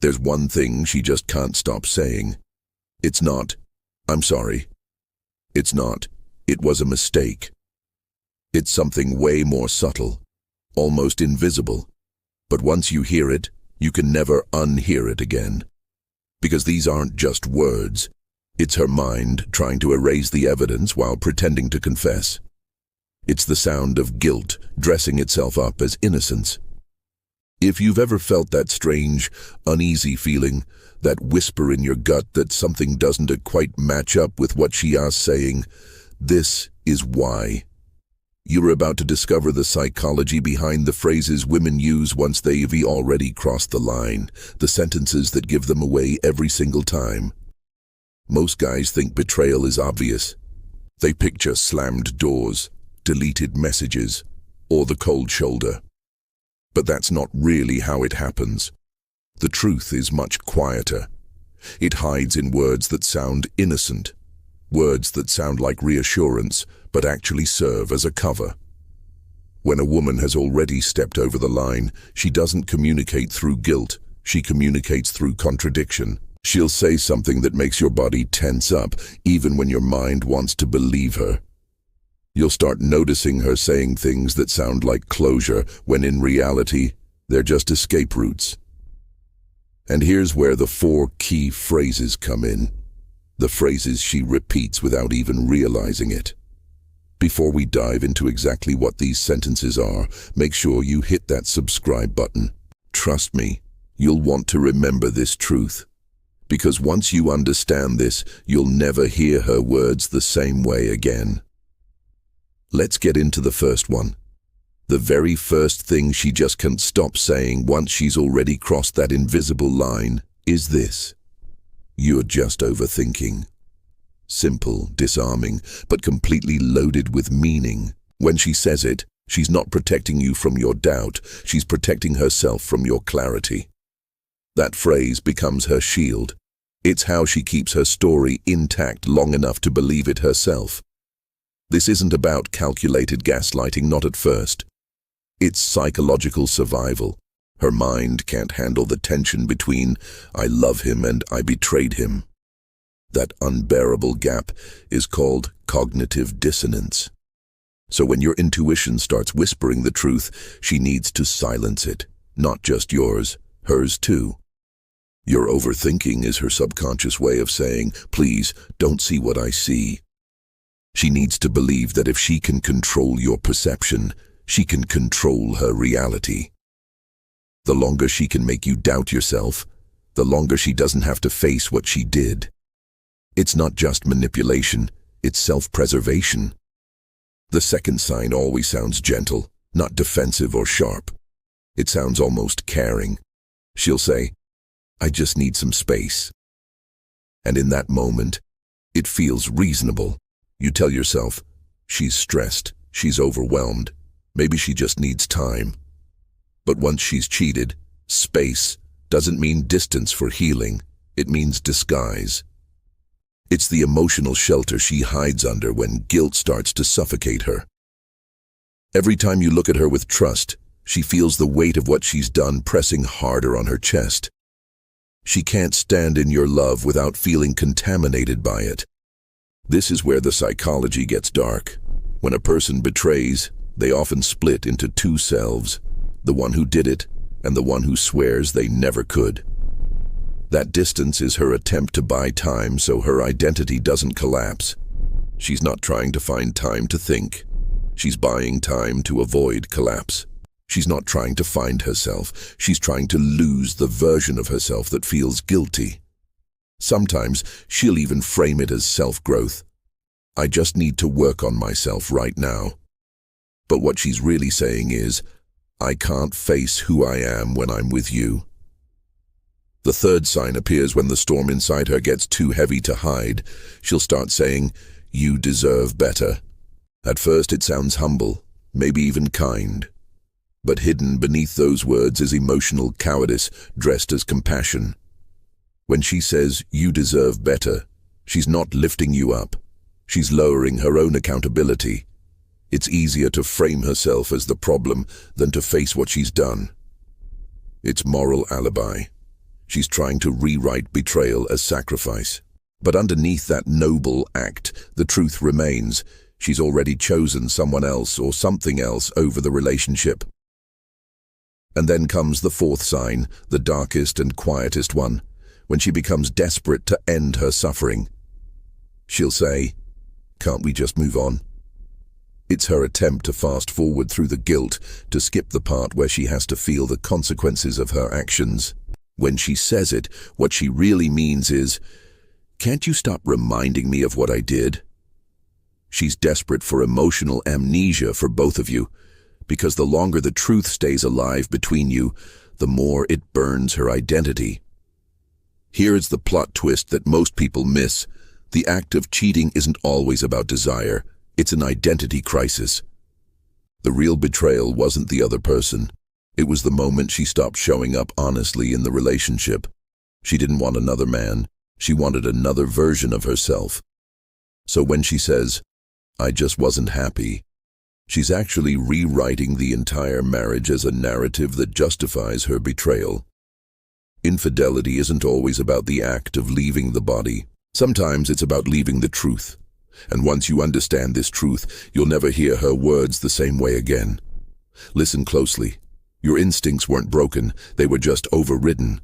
There's one thing she just can't stop saying. It's not, "I'm sorry." It's not, "It was a mistake." It's something way more subtle, almost invisible. But once you hear it, you can never unhear it again. Because these aren't just words. It's her mind trying to erase the evidence while pretending to confess. It's the sound of guilt dressing itself up as innocence. If you've ever felt that strange, uneasy feeling, that whisper in your gut that something doesn't quite match up with what she is saying, this is why. You're about to discover the psychology behind the phrases women use once they've already crossed the line, the sentences that give them away every single time. Most guys think betrayal is obvious. They picture slammed doors, deleted messages, or the cold shoulder. But that's not really how it happens. The truth is much quieter. It hides in words that sound innocent, words that sound like reassurance, but actually serve as a cover. When a woman has already stepped over the line, she doesn't communicate through guilt, she communicates through contradiction. She'll say something that makes your body tense up, even when your mind wants to believe her. You'll start noticing her saying things that sound like closure, when in reality, they're just escape routes. And here's where the 4 key phrases come in. The phrases she repeats without even realizing it. Before we dive into exactly what these sentences are, make sure you hit that subscribe button. Trust me, you'll want to remember this truth. Because once you understand this, you'll never hear her words the same way again. Let's get into the first one. The very first thing she just can't stop saying once she's already crossed that invisible line is this: "You're just overthinking." Simple, disarming, but completely loaded with meaning. When she says it, she's not protecting you from your doubt, she's protecting herself from your clarity. That phrase becomes her shield. It's how she keeps her story intact long enough to believe it herself. This isn't about calculated gaslighting, not at first. It's psychological survival. Her mind can't handle the tension between "I love him" and "I betrayed him." That unbearable gap is called cognitive dissonance. So when your intuition starts whispering the truth, she needs to silence it. Not just yours, hers too. Your overthinking is her subconscious way of saying, "Please, don't see what I see." She needs to believe that if she can control your perception, she can control her reality. The longer she can make you doubt yourself, the longer she doesn't have to face what she did. It's not just manipulation, it's self-preservation. The second sign always sounds gentle, not defensive or sharp. It sounds almost caring. She'll say, "I just need some space." And in that moment, it feels reasonable. You tell yourself, she's stressed, she's overwhelmed, maybe she just needs time. But once she's cheated, space doesn't mean distance for healing, it means disguise. It's the emotional shelter she hides under when guilt starts to suffocate her. Every time you look at her with trust, she feels the weight of what she's done pressing harder on her chest. She can't stand in your love without feeling contaminated by it. This is where the psychology gets dark. When a person betrays, they often split into 2 selves, the one who did it and the one who swears they never could. That distance is her attempt to buy time so her identity doesn't collapse. She's not trying to find time to think. She's buying time to avoid collapse. She's not trying to find herself. She's trying to lose the version of herself that feels guilty. Sometimes she'll even frame it as self-growth. "I just need to work on myself right now." But what she's really saying is, "I can't face who I am when I'm with you." The third sign appears when the storm inside her gets too heavy to hide. She'll start saying, "You deserve better." At first it sounds humble, maybe even kind. But hidden beneath those words is emotional cowardice dressed as compassion. When she says, "You deserve better," she's not lifting you up. She's lowering her own accountability. It's easier to frame herself as the problem than to face what she's done. It's moral alibi. She's trying to rewrite betrayal as sacrifice. But underneath that noble act, the truth remains. She's already chosen someone else or something else over the relationship. And then comes the fourth sign, the darkest and quietest one, when she becomes desperate to end her suffering. She'll say, "Can't we just move on?" It's her attempt to fast forward through the guilt, to skip the part where she has to feel the consequences of her actions. When she says it, what she really means is, "Can't you stop reminding me of what I did?" She's desperate for emotional amnesia for both of you, because the longer the truth stays alive between you, the more it burns her identity. Here's the plot twist that most people miss. The act of cheating isn't always about desire. It's an identity crisis. The real betrayal wasn't the other person. It was the moment she stopped showing up honestly in the relationship. She didn't want another man. She wanted another version of herself. So when she says, "I just wasn't happy," she's actually rewriting the entire marriage as a narrative that justifies her betrayal. Infidelity isn't always about the act of leaving the body. Sometimes it's about leaving the truth. And once you understand this truth, you'll never hear her words the same way again. Listen closely. Your instincts weren't broken, they were just overridden.